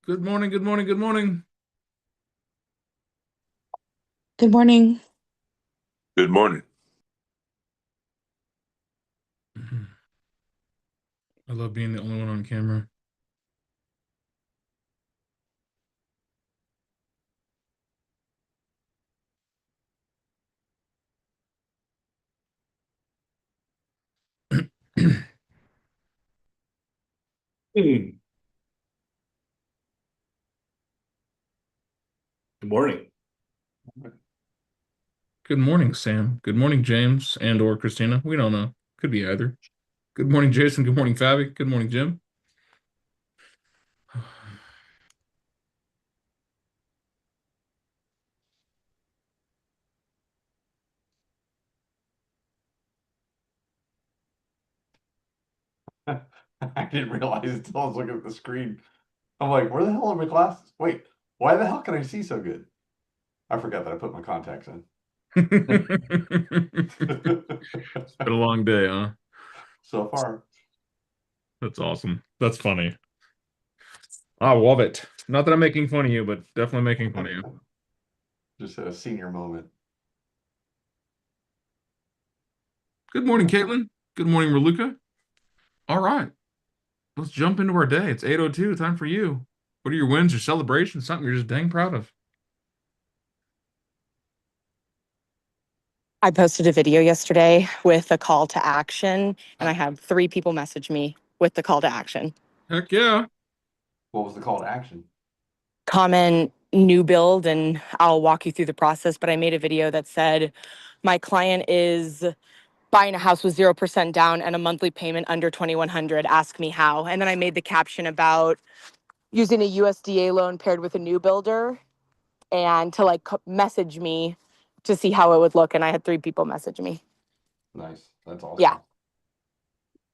Good morning, good morning, good morning. Good morning. Good morning. I love being the only one on camera. Good morning. Good morning, Sam. Good morning, James and or Christina. We don't know. Could be either. Good morning, Jason. Good morning, Fabi. Good morning, Jim. I didn't realize until I was looking at the screen. I'm like, where the hell are my glasses? Wait, why the hell can I see so good? I forgot that I put my contacts in. It's been a long day, huh? So far. That's awesome. That's funny. I love it. Not that I'm making fun of you, but definitely making fun of you. Just a senior moment. Good morning, Caitlin. Good morning, Raluca. All right. Let's jump into our day. It's 8:02. Time for you. What are your wins or celebrations? Something you're just dang proud of. I posted a video yesterday with a call to action, and I had 3 people message me with the call to action. Heck yeah. What was the call to action? Comment new build, and I'll walk you through the process. But I made a video that said, my client is buying a house with 0% down and a monthly payment under 2,100. Ask me how. And then I made the caption about using a USDA loan paired with a new builder, and to message me to see how it would look. And I had 3 people message me. Nice. That's awesome. Yeah.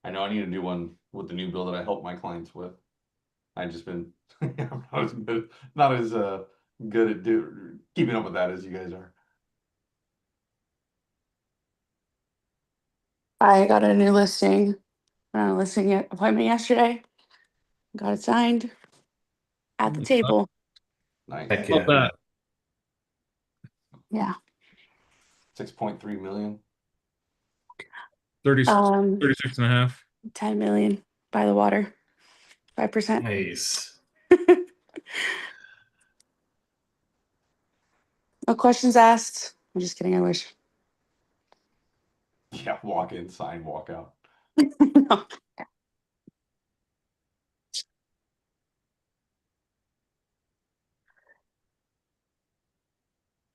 I know I need to do one with the new build that I help my clients with. I've just been not as good at keeping up with that as you guys are. I got a new listing, listing appointment yesterday. Got it signed at the table. Nice. Heck Love yeah. that. Yeah. 6.3 million. 30, Um, 36 and a half. 10 million by the water, 5%. Nice. No questions asked. I'm just kidding. I wish. Yeah, walk in, sign, walk out. No.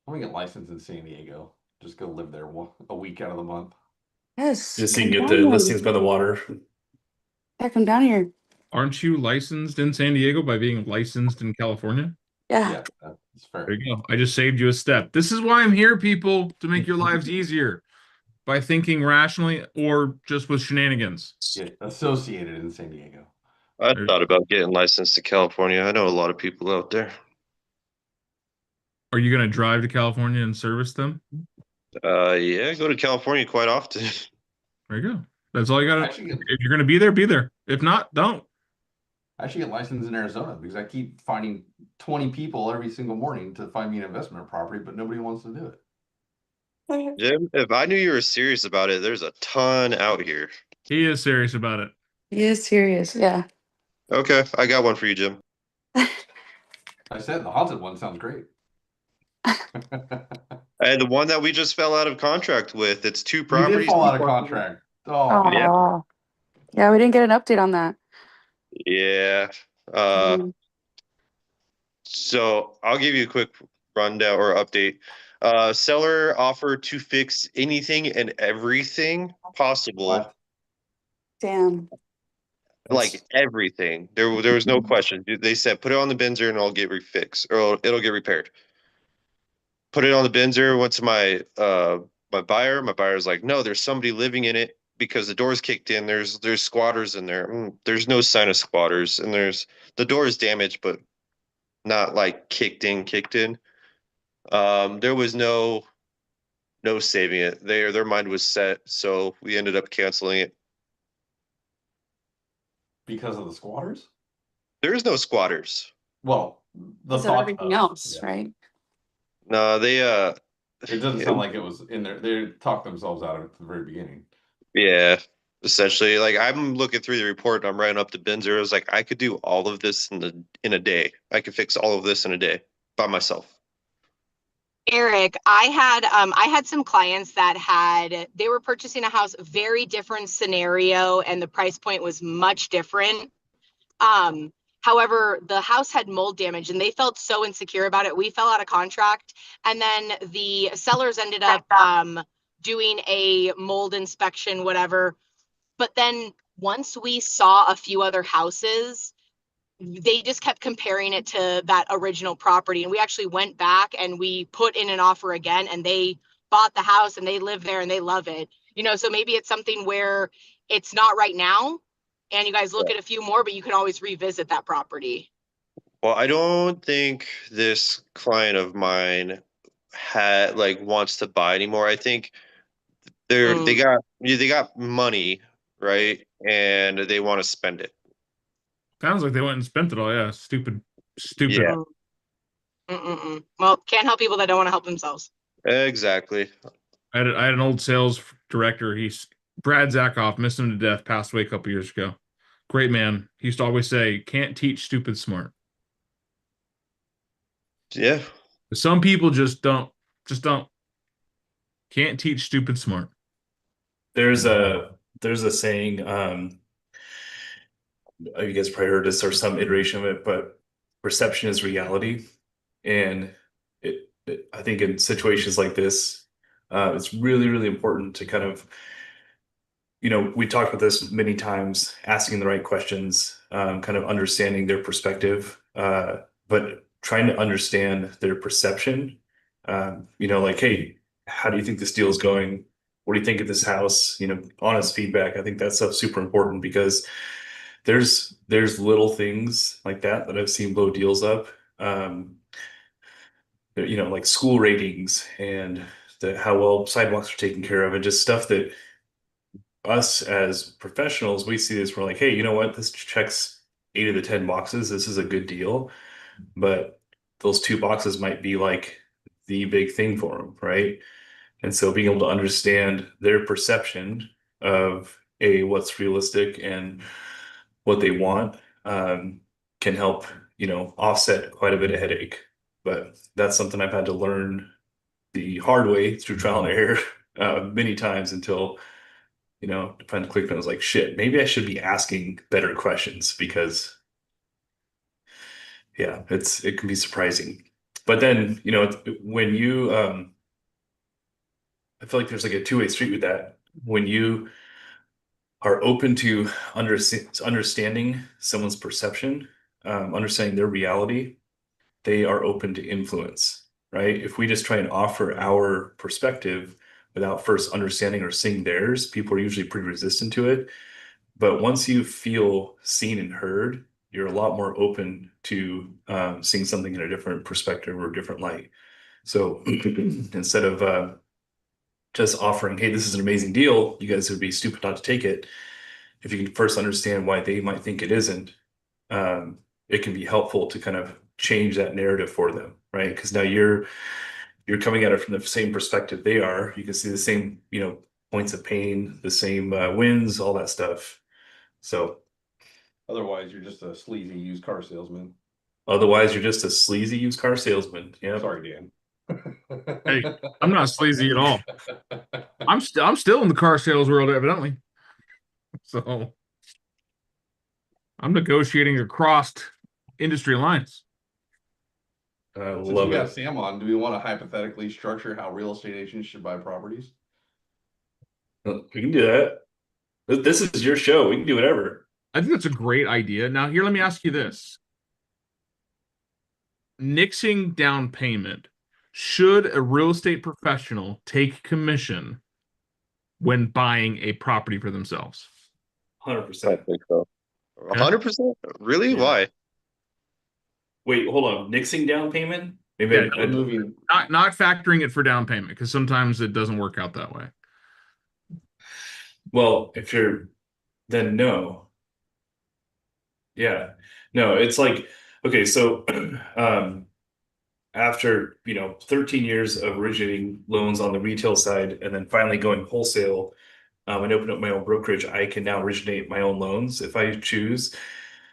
I'm gonna get licensed in San Diego. Just go live there a week out of the month. Yes. Just so you come can get down the here. listings by the water. Yeah, come down here. Aren't you licensed in San Diego by being licensed in California? Yeah. Yeah, that's fair. There you go. I just saved you a step. This is why I'm here, people, to make your lives easier by thinking rationally or just with shenanigans. Get associated in San Diego. I There- thought about getting licensed to California. I know a lot of people out there. Are you going to drive to California and service them? Yeah, I go to California quite often. There you go. That's all you got to. Actually, If you're going to be there, be there. If not, don't. I should get licensed in Arizona because I keep finding 20 people every single morning to find me an investment property, but nobody wants to do it. Jim, if I knew you were serious about it, there's a ton out here. He is serious about it. He is serious. Yeah. Okay, I got one for you, Jim. I said the haunted one sounds great. And the one that we just fell out of contract with, it's 2 You properties. did fall out of contract. Oh, Aw. Yeah, we didn't get an update on that. Yeah. Mm. So I'll give you a quick rundown or update. Seller offered to fix anything and everything possible. what? Damn. Like everything. There was no question. They said put it on the Benzer and I'll get refixed or it'll get repaired. Put it on the Benzer, went to my buyer. My buyer's like, no, there's somebody living in it because the door's kicked in. There's squatters in there. There's no sign of squatters, and the door is damaged, but not like kicked in. There was no saving it. Their mind was set, so we ended up canceling it. Because of the squatters? There is no squatters. Well, the So thought everything of, else, yeah. right? No, they It doesn't yeah, sound like it was in there. They talked themselves out of it at the very beginning. yeah, essentially, like I'm looking through the report and I'm writing up the Binzer. I was like, I could do all of this in a day. I could fix all of this in a day by myself. Eric, I had some clients that they were purchasing a house, very different scenario, and the price point was much different. However, the house had mold damage and they felt so insecure about it. We fell out of contract, and then the sellers ended up doing a mold inspection, whatever. But then once we saw a few other houses, they just kept comparing it to that original property. And we actually went back and we put in an offer again, and they bought the house and they live there and they love it. So maybe it's something where it's not right now and you guys look at a few more, but you can always revisit that property. Well, I don't think this client of mine wants to buy anymore. I think they got money, right? And they want to spend it. Sounds like they went and spent it all. Yeah, stupid. Yeah. Well, can't help people that don't want to help themselves. Exactly. I had an old sales director. He's Brad Zakoff, missed him to death, passed away a couple years ago. Great man. He used to always say, "Can't teach stupid smart." Yeah. Some people just don't. Can't teach stupid smart. There's a saying, you guys probably heard this or some iteration of it, but perception is reality. And I think in situations like this, it's really, really important to kind of, we talked about this many times, asking the right questions, kind of understanding their perspective, but trying to understand their perception. Like, hey, how do you think this deal is going? What do you think of this house? Honest feedback. I think that stuff's super important because there's little things like that I've seen blow deals up. Like school ratings and how well sidewalks are taken care of, and just stuff that us as professionals, we see this, we're like, hey, you know what? This checks 8 of the 10 boxes. This is a good deal. But those 2 boxes might be like the big thing for them, right? And so being able to understand their perception of what's realistic and what they want can help, offset quite a bit of headache. But that's something I've had to learn the hard way through trial and error many times until, finally clicked and I was like, shit, maybe I should be asking better questions because, yeah, it can be surprising. But then, when you, I feel like there's like a two-way street with that. When you are open to understanding someone's perception, understanding their reality, they are open to influence, right? If we just try and offer our perspective without first understanding or seeing theirs, people are usually pretty resistant to it. But once you feel seen and heard, you're a lot more open to seeing something in a different perspective or different light. So instead of just offering, hey, this is an amazing deal, you guys would be stupid not to take it. If you can first understand why they might think it isn't, it can be helpful to kind of change that narrative for them, right? Because now you're coming at it from the same perspective they are. You can see the same, points of pain, the same wins, all that stuff. So Otherwise, you're just a sleazy used car salesman. otherwise, you're just a sleazy used car salesman. Yeah. Sorry, Dan. Hey, I'm not sleazy at all. I'm still in the car sales world, evidently. So I'm negotiating across industry lines. I Since love we got it. Sam on, do we want to hypothetically structure how real estate agents should buy properties? We can do that. This is your show. We can do whatever. I think that's a great idea. Now, here, let me ask you this. Nixing down payment. Should a real estate professional take commission when buying a property for themselves? 100%. think so. 100%? Really? Yeah. Why? Wait, hold on. Nixing down payment? Maybe Yeah, Removing. Not factoring it for down payment, because sometimes it doesn't work out that way. well, if you're then no. Yeah. No, it's like Okay, so after 13 years of originating loans on the retail side and then finally going wholesale, and open up my own brokerage, I can now originate my own loans if I choose.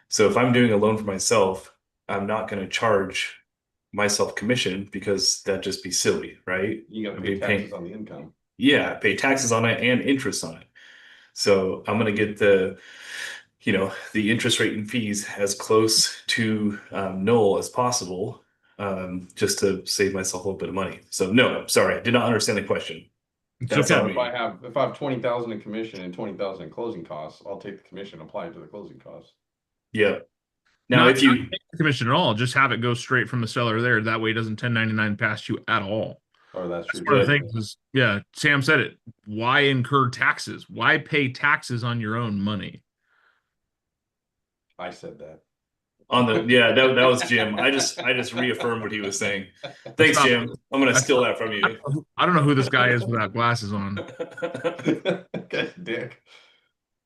So if I'm doing a loan for myself, I'm not going to charge myself commission because that'd just be silly, right? You gotta I'd pay be paying- taxes on the income. Yeah, pay taxes on it and interest on it. So I'm going to get the interest rate and fees as close to null as possible, just to save myself a little bit of money. So no, sorry, I did not understand the question. It's That's okay. on If I have 20,000 in commission and 20,000 in closing costs, I'll take the commission, apply it to the closing costs. Yeah. Now, Not if you take the commission at all, just have it go straight from the seller there. That way it doesn't 1099 past you at all. Or that's true. That's one of the Yeah. things is, yeah, Sam said it. Why incur taxes? Why pay taxes on your own money? I said that. that was Jim. I just reaffirmed what he was saying. Thanks, not- Jim. I'm gonna that's steal not- that from you. I don't know who this guy is without glasses on. Okay, dick.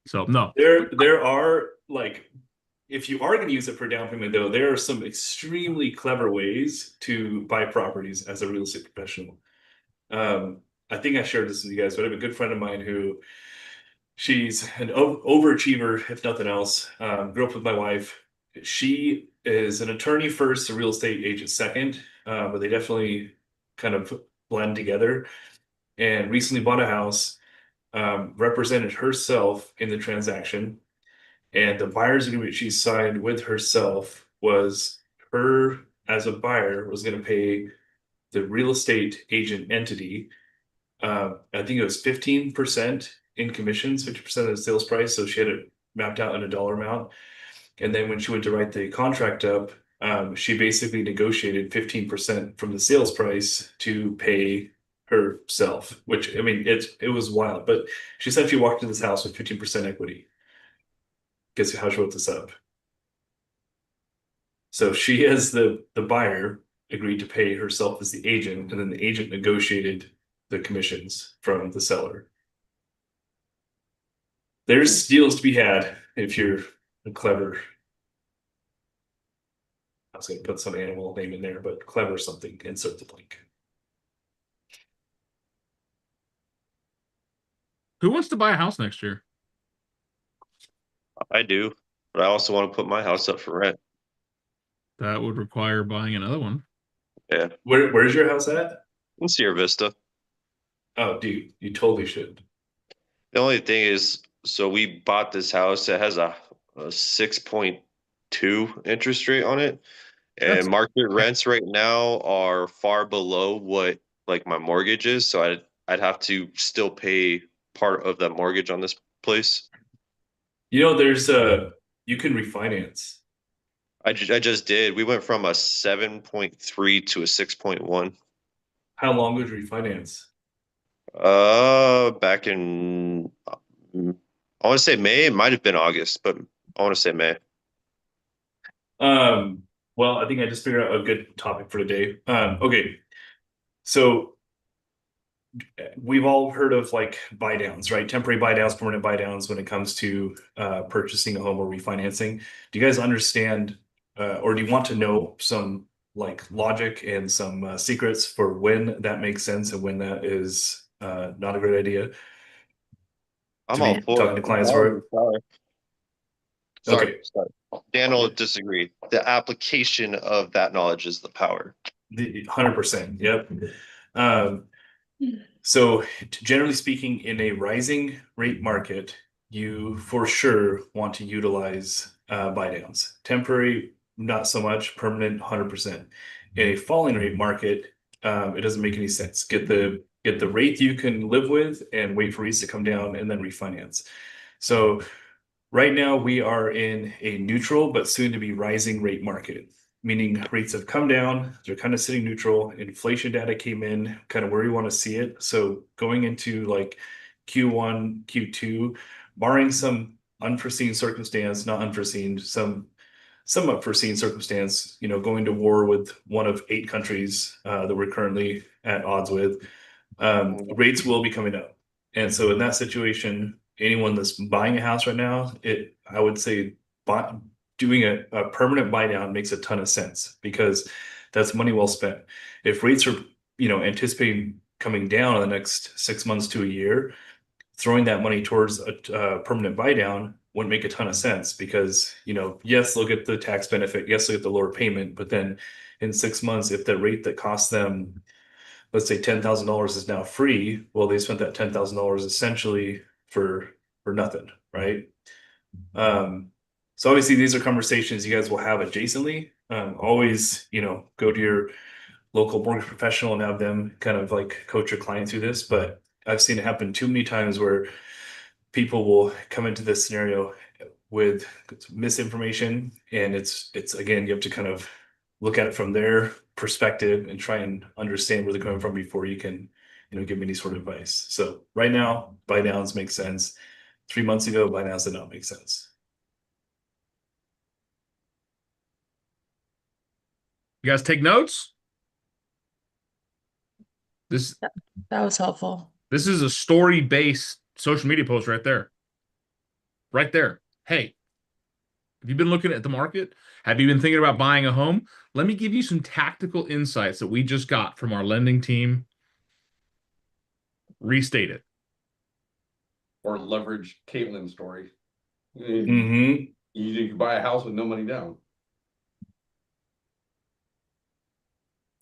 So no, There are like, if you are going to use it for down payment, though, there are some extremely clever ways to buy properties as a real estate professional. I think I shared this with you guys, but I have a good friend of mine who she's an overachiever, if nothing else. Grew up with my wife. She is an attorney first, a real estate agent second, but they definitely kind of blend together. And recently bought a house, represented herself in the transaction. And the buyer's agreement she signed with herself was her as a buyer was going to pay the real estate agent entity. I think it was 15% in commissions, 50% of the sales price. So she had it mapped out in a dollar amount. And then when she went to write the contract up, she basically negotiated 15% from the sales price to pay herself, which I mean, it was wild. But she said she walked into this house with 15% equity. Guess how she wrote this up? So she, as the buyer, agreed to pay herself as the agent, and then the agent negotiated the commissions from the seller. There's deals to be had if you're a clever. I was going to put some animal name in there, but clever something. Insert the blank. who wants to buy a house next year? I do, but I also want to put my house up for rent. That would require buying another one. Yeah, Where's your house at? in Sierra Vista. Oh, dude, you totally should. The only thing is, so we bought this house. It has a 6.2 interest rate on it, and That's- market rents right now are far below what like my mortgage is. So I'd have to still pay part of that mortgage on this place. There's you can refinance. I just did. We went from a 7.3 to a 6.1. How long would you refinance? Back in I want to say May. It might have been August, but I want to say May. Well, I think I just figured out a good topic for today. Okay. So we've all heard of like buy downs, right? Temporary buy downs, permanent buy downs when it comes to purchasing a home or refinancing. Do you guys understand or do you want to know some like logic and some secrets for when that makes sense and when that is not a great idea? I'm To all be for talking it. to clients for it? Sorry, Okay. sorry. Dan will disagree. The application of that knowledge is the power. 100%. Yep. So generally speaking, in a rising rate market, you for sure want to utilize buy downs. Temporary, not so much. Permanent, 100%. In a falling rate market, it doesn't make any sense. Get the rate you can live with and wait for rates to come down and then refinance. So right now we are in a neutral but soon to be rising rate market, meaning rates have come down, they're kind of sitting neutral. Inflation data came in kind of where you want to see it. So going into like Q1, Q2, barring some unforeseen circumstance, not unforeseen, some unforeseen circumstance, going to war with one of 8 countries that we're currently at odds with, rates will be coming up. And so in that situation, anyone that's buying a house right now, I would say doing a permanent buy down makes a ton of sense because that's money well spent. If rates are, anticipating coming down in the next 6 months to a year, throwing that money towards a permanent buy down wouldn't make a ton of sense because, yes, they'll get the tax benefit. Yes, they'll get the lower payment, but then in 6 months, if the rate that costs them, let's say $10,000 is now free, well, they spent that $10,000 essentially for nothing, right? So obviously these are conversations you guys will have adjacently. Always, go to your local mortgage professional and have them kind of like coach your client through this. But I've seen it happen too many times where people will come into this scenario with misinformation, and it's again, you have to kind of look at it from their perspective and try and understand where they're coming from before you can, give them any sort of advice. So right now, buy downs make sense. 3 months ago, buy downs did not make sense. You guys take notes? This That was helpful. This is a story-based social media post right there. Right there. Hey, have you been looking at the market? Have you been thinking about buying a home? Let me give you some tactical insights that we just got from our lending team. Restate it. Or leverage Caitlin's story. Mm-hmm. You buy a house with no money down.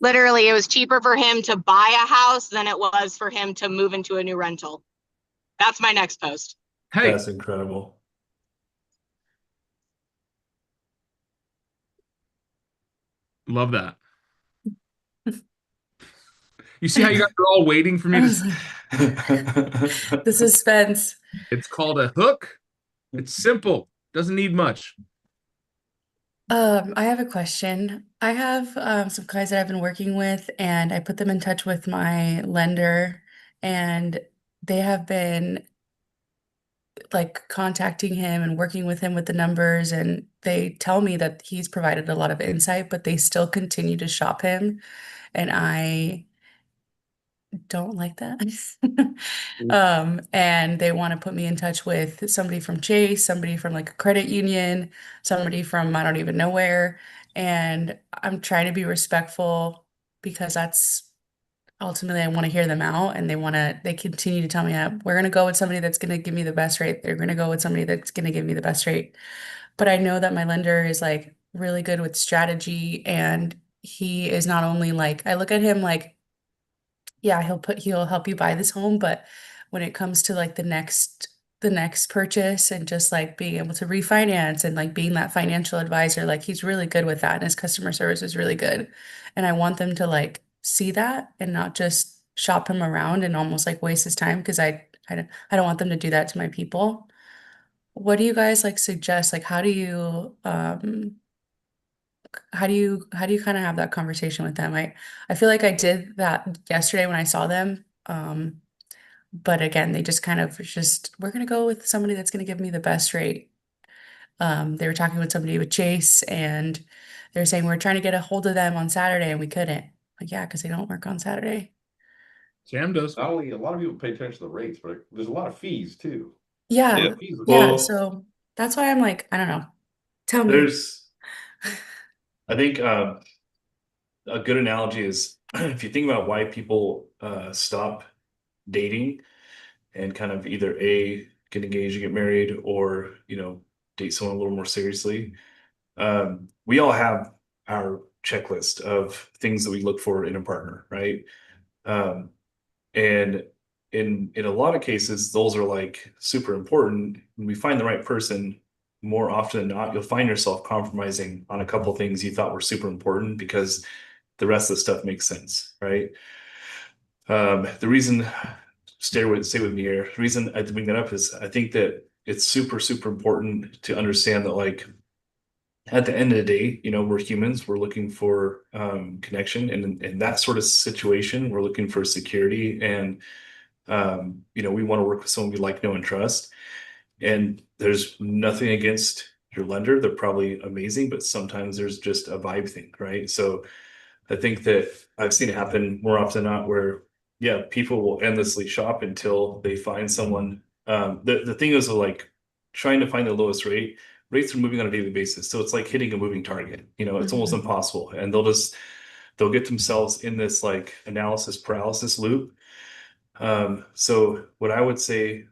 Literally, it was cheaper for him to buy a house than it was for him to move into a new rental. That's my next post. Hey, That's incredible. love that. You see how you guys are all waiting for me to say The suspense. it's called a hook? It's simple. Doesn't need much. I have a question. I have some clients that I've been working with, and I put them in touch with my lender, and they have been like contacting him and working with him with the numbers, and they tell me that he's provided a lot of insight, but they still continue to shop him, and I don't like that. And they want to put me in touch with somebody from Chase, somebody from like a credit union, somebody from I don't even know where. And I'm trying to be respectful because that's ultimately I want to hear them out, and they continue to tell me we're going to go with somebody that's going to give me the best rate. They're going to go with somebody that's going to give me the best rate. But I know that my lender is like really good with strategy, and he is not only like, I look at him like, yeah, he'll help you buy this home, but when it comes to like the next purchase and just like being able to refinance and like being that financial advisor, like he's really good with that, and his customer service is really good. And I want them to like see that and not just shop him around and almost like waste his time, because I don't want them to do that to my people. What do you guys like suggest? Like how do you kind of have that conversation with them? I feel like I did that yesterday when I saw them. But again, they just kind of we're gonna go with somebody that's gonna give me the best rate. They were talking with somebody with Chase, and they're saying we're trying to get a hold of them on Saturday and we couldn't. Like, yeah, because they don't work on Saturday. Sam does. Not only a lot of people pay attention to the rates, but there's a lot of fees too. Yeah, Yeah. Fees are- yeah. Well- So that's why I'm like, I don't know. Tell me. I think a good analogy is if you think about why people stop dating and kind of either get engaged or get married, or date someone a little more seriously. We all have our checklist of things that we look for in a partner, right? And in a lot of cases, those are like super important. When we find the right person, more often than not, you'll find yourself compromising on a couple things you thought were super important because the rest of the stuff makes sense, right? The reason, stay with me here, the reason I bring that up is I think that it's super, super important to understand that, like, at the end of the day, we're humans, we're looking for connection, and in that sort of situation, we're looking for security, and we want to work with someone we like, know, and trust. And there's nothing against your lender, they're probably amazing, but sometimes there's just a vibe thing, right? So I think that I've seen it happen more often than not where, yeah, people will endlessly shop until they find someone. The thing is, like, trying to find the lowest rate rates are moving on a daily basis. So it's like hitting a moving target. You know, it's almost Mhm. impossible. And they'll get themselves in this like analysis paralysis loop. So what I would say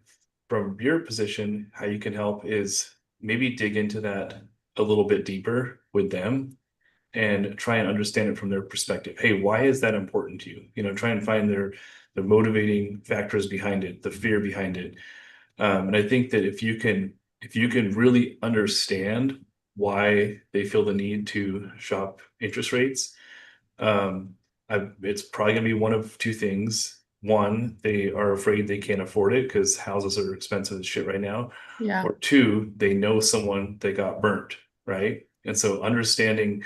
from your position, how you can help is maybe dig into that a little bit deeper with them and try and understand it from their perspective. Hey, why is that important to you? You know, try and find their motivating factors behind it, the fear behind it. And I think that if you can really understand why they feel the need to shop interest rates, um, it's probably gonna be one of two things. One, they are afraid they can't afford it because houses are expensive as shit right now. Yeah. Or two, they know someone that got burnt, right? And so understanding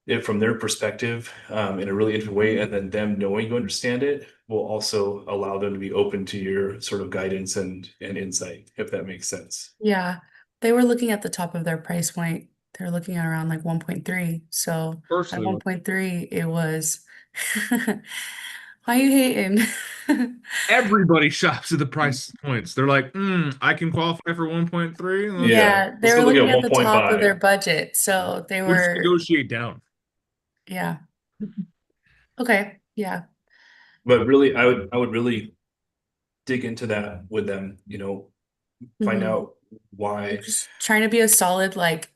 it from their perspective, in a really intimate way, and then them knowing you understand it will also allow them to be open to your sort of guidance and insight, if that makes sense. Yeah. They were looking at the top of their price point. They're looking at around like 1.3. So at Personally, 1.3, it was why you hating? everybody shops at the price points. They're like, I can qualify for 1.3. Yeah, they let's were go look looking at at the top of their 1.5. budget. So they We'll just were, negotiate down. yeah. Okay. Yeah. But really, I would really dig into that with them, you know, find Mhm. out why. Just trying to be a solid, like,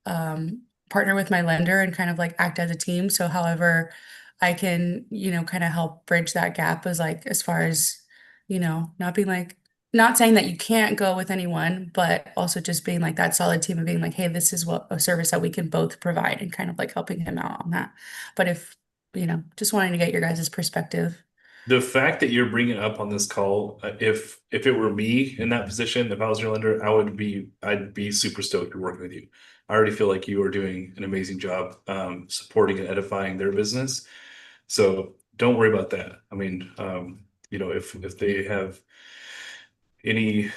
partner with my lender and kind of like act as a team. So however I can, kind of help bridge that gap as like as far as, not being like not saying that you can't go with anyone, but also just being like that solid team and being like, hey, this is what a service that we can both provide and kind of like helping him out on that. But if, just wanting to get your guys' perspective. The fact that you're bringing up on this call, if it were me in that position, if I was your lender, I'd be super stoked to working with you. I already feel like you are doing an amazing job, supporting and edifying their business. So don't worry about that. I mean, you know, if they have any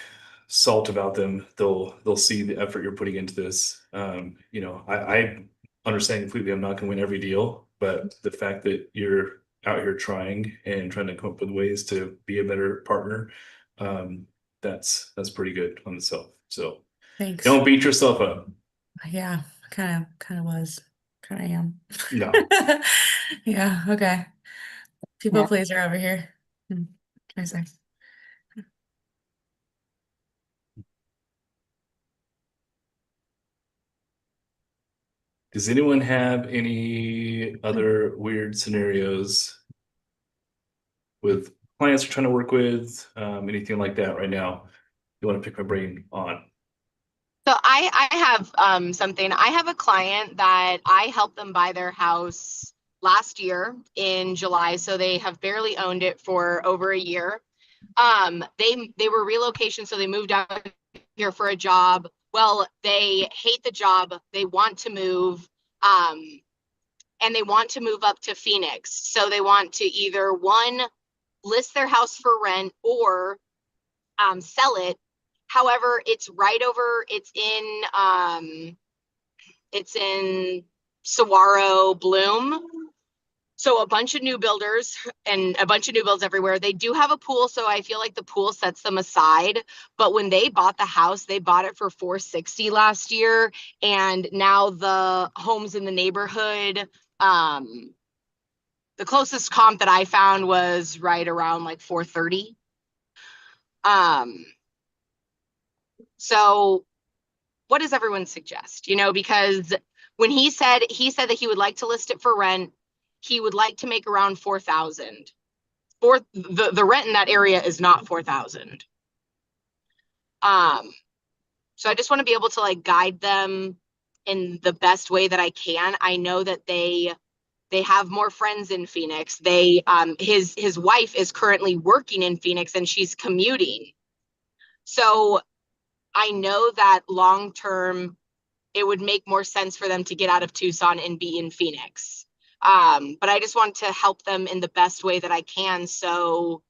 salt about them, they'll see the effort you're putting into this. You know, I understand completely. I'm not going to win every deal, but the fact that you're out here trying and trying to come up with ways to be a better partner, that's pretty good on itself. So Thanks. don't beat yourself up. Yeah, kind of was. Kind of am. No. Yeah, okay. People Yeah. pleaser over here. Can I say? Does anyone have any other weird scenarios with clients you're trying to work with, anything like that right now? You want to pick my brain on? So I have something. I have a client that I helped them buy their house last year in July. So they have barely owned it for over a year. They were relocation, so they moved out here for a job. Well, they hate the job. They want to move. And they want to move up to Phoenix. So they want to either one, list their house for rent or sell it. However, it's right over, it's in Saguaro Bloom. So a bunch of new builders and a bunch of new builds everywhere. They do have a pool, so I feel like the pool sets them aside. But when they bought the house, they bought it for $460 last year, and now the homes in the neighborhood, the closest comp that I found was right around like 430. So what does everyone suggest? You know, because when he said that he would like to list it for rent, he would like to make around 4,000. For the rent in that area is not 4,000. So I just want to be able to like guide them in the best way that I can. I know that they have more friends in Phoenix. His wife is currently working in Phoenix and she's commuting. So I know that long term it would make more sense for them to get out of Tucson and be in Phoenix. But I just want to help them in the best way that I can. So,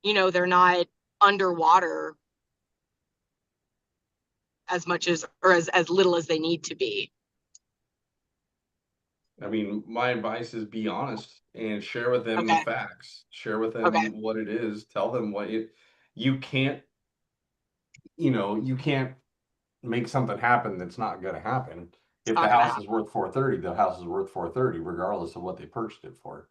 you know, they're not underwater as much as, or as little as they need to be. I mean, my advice is be honest and share with them the Okay. facts. Share with them Okay. what it is. Tell them what you can't, you can't make something happen that's not gonna happen. If not the gonna house is worth 430, the house is worth 430, regardless of what they purchased it for.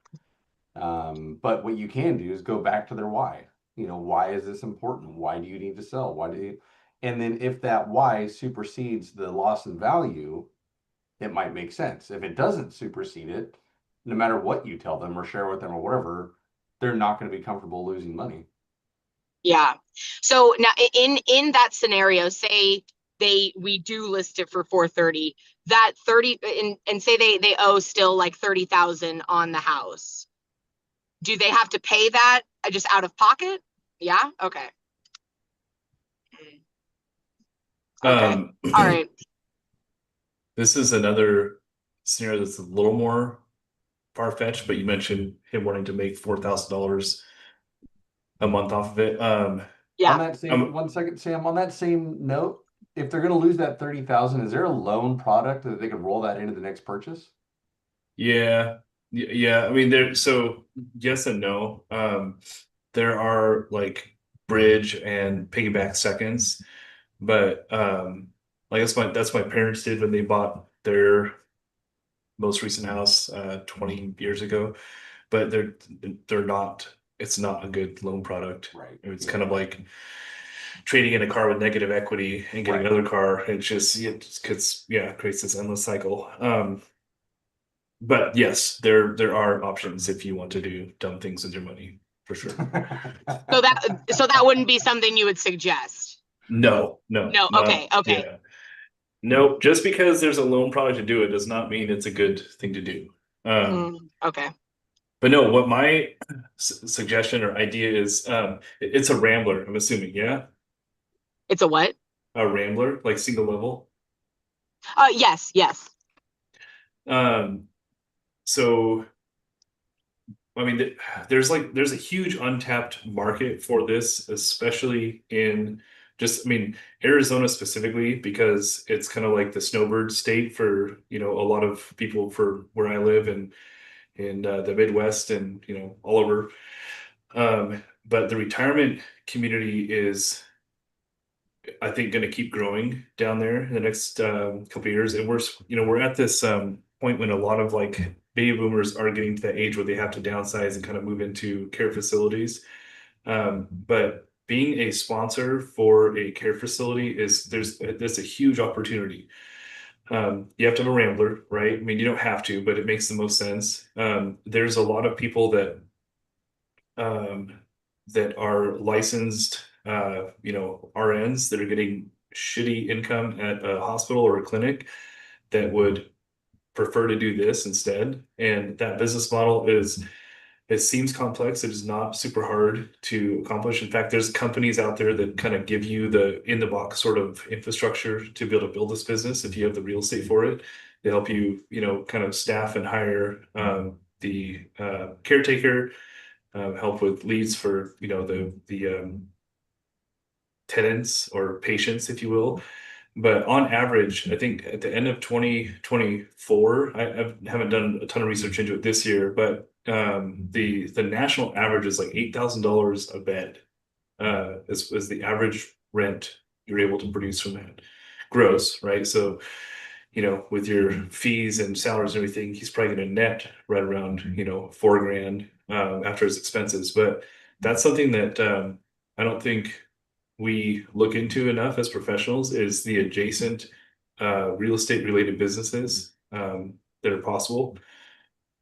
But what you can do is go back to their why. You know, why is this important? Why do you need to sell? Why do you? And then if that why supersedes the loss in value, it might make sense. If it doesn't supersede it, no matter what you tell them or share with them or whatever, they're not going to be comfortable losing money. Yeah. So now in that scenario, say we do list it for 430, that 30 and say they owe still like 30,000 on the house. Do they have to pay that just out of pocket? Yeah. Okay. Okay. All right. This is another scenario that's a little more far-fetched, but you mentioned him wanting to make $4,000 a month off of it. Yeah. On that same 1 second, Sam, on that same note, if they're going to lose that 30,000, is there a loan product that they could roll that into the next purchase? Yeah. Yeah. I mean, so yes and no. There are like bridge and piggyback seconds, but like that's my parents did when they bought their most recent house 20 years ago. But they're not, it's not a good loan product. Right. It's kind of like trading in a car with negative equity and getting Right. another car. It creates this endless cycle. But yes, there are options if you want to do dumb things with your money, for sure. So that wouldn't be something you would suggest. No. Okay. Yeah. No, just because there's a loan product to do it does not mean it's a good thing to do. Okay. But no, what my suggestion or idea is, it's a Rambler, I'm assuming, yeah? It's a what? A Rambler, like single level. Yes. So I mean, there's a huge untapped market for this, especially in I mean, Arizona specifically, because it's kind of like the snowbird state for, a lot of people for where I live and in the Midwest and, all over. But the retirement community is, I think, going to keep growing down there in the next couple of years. And we're at this point when a lot of like baby boomers are getting to that age where they have to downsize and kind of move into care facilities. But being a sponsor for a care facility there's a huge opportunity. You have to have a Rambler, right? I mean, you don't have to, but it makes the most sense. There's a lot of people that are licensed, RNs that are getting shitty income at a hospital or a clinic that would prefer to do this instead. And that business model it seems complex. It is not super hard to accomplish. In fact, there's companies out there that kind of give you the in the box sort of infrastructure to be able to build this business if you have the real estate for it. They help you, kind of staff and hire the caretaker, help with leads for, the tenants or patients, if you will. But on average, I think at the end of 2024, I haven't done a ton of research into it this year, but the national average is like $8,000 a bed, is the average rent you're able to produce from that. Gross, right? So, with your fees and salaries and everything, he's probably going to net right around, $4,000 after his expenses. But that's something that I don't think we look into enough as professionals, is the adjacent real estate related businesses that are possible.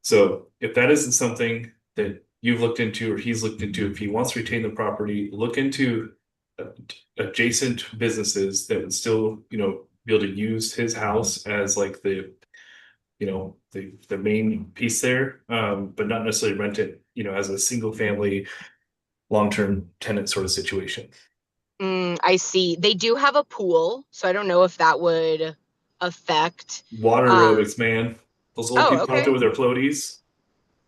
So if that isn't something that you've looked into or he's looked into, if he wants to retain the property, look into adjacent businesses that would still, be able to use his house as like the main piece there, but not necessarily rent it, as a single family long-term tenant sort of situation. I see. They do have a pool, so I don't know if that would affect Water aerobics, man. Those old people out there with their floaties.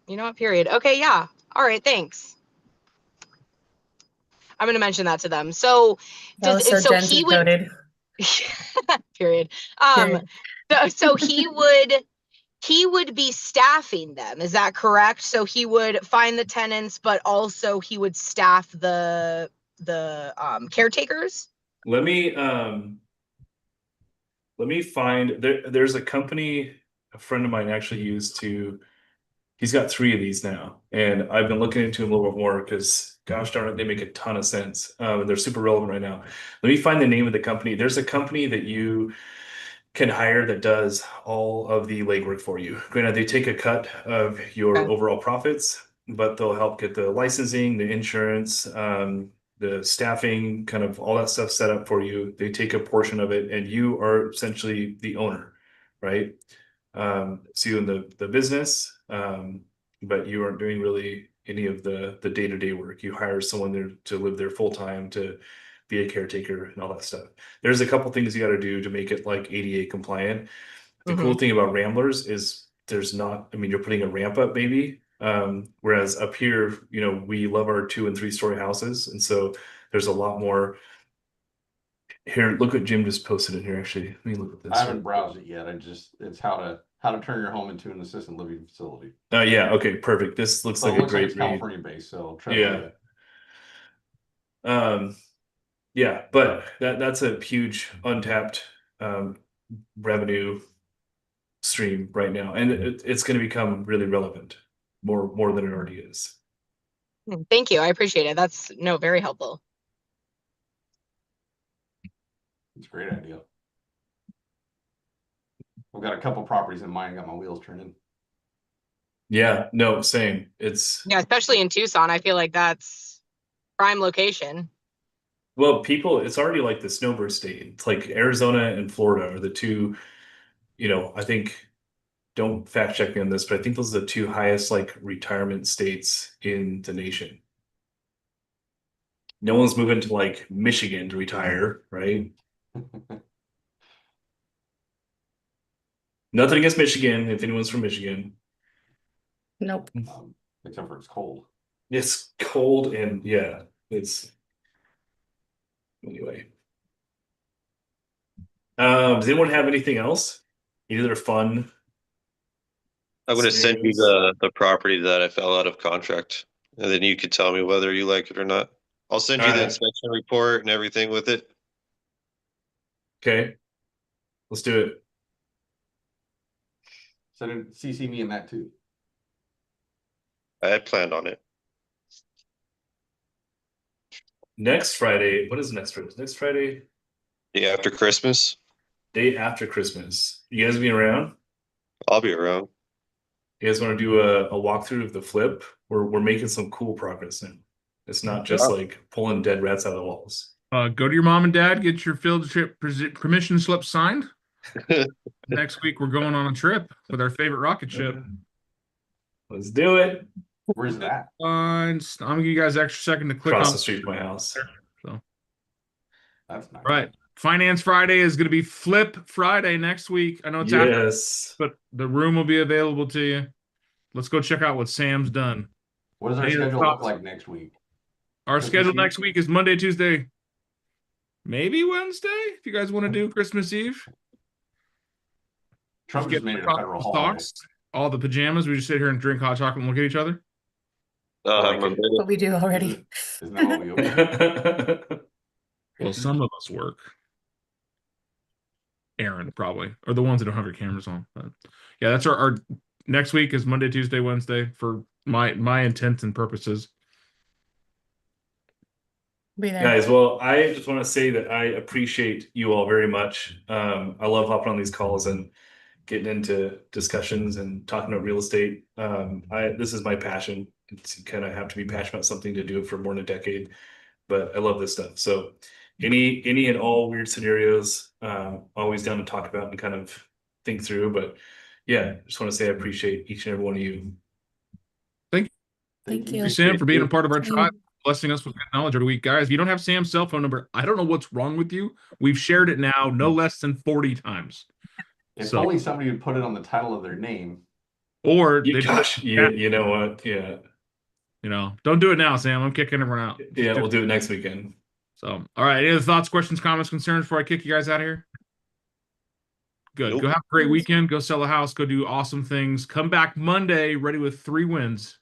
You know what? Period. Okay, yeah. All right, thanks. I'm gonna mention that to them. So, That was so Gen Z coded. Period. Period. So he would be staffing them. Is that correct? So he would find the tenants, but also he would staff the caretakers. Let me let me find there's a company a friend of mine actually used to. He's got 3 of these now, and I've been looking into them a little bit more because, gosh darn it, they make a ton of sense. They're super relevant right now. Let me find the name of the company. There's a company that you can hire that does all of the legwork for you. Granted, they take a cut of your Okay. overall profits, but they'll help get the licensing, the insurance, the staffing, kind of all that stuff set up for you. They take a portion of it, and you are essentially the owner, right? So you in the business, but you aren't doing really any of the day-to-day work. You hire someone there to live there full time, to be a caretaker and all that stuff. There's a couple things you got to do to make it like ADA compliant. The cool thing about Ramblers is there's not, I mean, you're putting a ramp up maybe. Whereas up here, you know, we love our 2- and 3-story houses. And so there's a lot more. Here, look what Jim just posted in here. Actually, let me look at this. I haven't browsed it yet. It's how to turn your home into an assisted living facility. Yeah, okay, perfect. This looks So like it a looks like great it's read. California based, so I'll try Yeah. to do that. Yeah, but that's a huge untapped revenue stream right now, and it's going to become really relevant, more than it already is. Thank you. I appreciate it. That's very helpful. It's a great idea. I've got a couple properties in mind, got my wheels turning. Yeah, no, same. It's Yeah, especially in Tucson, I feel like that's prime location. well, it's already like the snowbird state. It's like Arizona and Florida are the 2, you know, I think, don't fact check me on this, but I think those are the 2 highest like retirement states in the nation. No one's moving to like Michigan to retire, right? Nothing against Michigan, if anyone's from Michigan. Nope. Except for it's cold. It's cold and yeah, it's anyway. Does anyone have anything else? Any other fun? I'm gonna send you scenarios? the property that I fell out of contract, and then you could tell me whether you like it or not. I'll send you the Alright. inspection report and everything with it. Okay, let's do it. CC me in that too. I had planned on it. Next Friday, what is next Friday? Next Friday, Day after Christmas, day after Christmas. You guys be around? I'll be around. You guys want to do a walkthrough of the flip? We're making some cool progress now. It's not just like pulling dead rats out of the walls. Go to your mom and dad, get your field trip permission slip signed. Next week, we're going on a trip with our favorite rocket ship. Let's do it. Where's that? I'm gonna give you guys an extra second to click Across on the street from my house. So, That's nice. right. Finance Friday is going to be Flip Friday next week. I know it's after, Yes. but the room will be available to you. Let's go check out what Sam's done. What does our Any other schedule look thoughts? like next week? Our Christmas schedule Eve? next week is Monday, Tuesday, maybe Wednesday. If you guys want to do Christmas Eve, Trump just made it a federal holiday. socks, all the pajamas. We just sit here and drink hot chocolate and look at each other. I'll Like have my it. bed. What we do already. Isn't that what we open? Well, some of us work. Aaron probably, or the ones that don't have your cameras on. But yeah, that's our next week is Monday, Tuesday, Wednesday for my intents and purposes. Be there. Guys, well, I just want to say that I appreciate you all very much. I love hopping on these calls and getting into discussions and talking about real estate. This is my passion. It's kind of have to be passionate about something to do it for more than a decade, but I love this stuff. So any and all weird scenarios, always down to talk about and kind of think through. But yeah, just want to say I appreciate each and every one of you. Thank Thank you. you, Sam, for being a part of our Same. tribe, blessing us with good knowledge every week. Guys, if you don't have Sam's cell phone number, I don't know what's wrong with you. We've shared it now no less than 40 times. If So- only somebody would put it on the title of their name. Or You, they gosh, you know what? Yeah, don't do it now, Sam. I'm kicking everyone out. yeah, we'll do it next weekend. So, all right. Any other thoughts, questions, comments, concerns before I kick you guys out of here? Good. Nope. Go have a great weekend. Go sell a house. Go do awesome things. Come back Monday ready with 3 wins.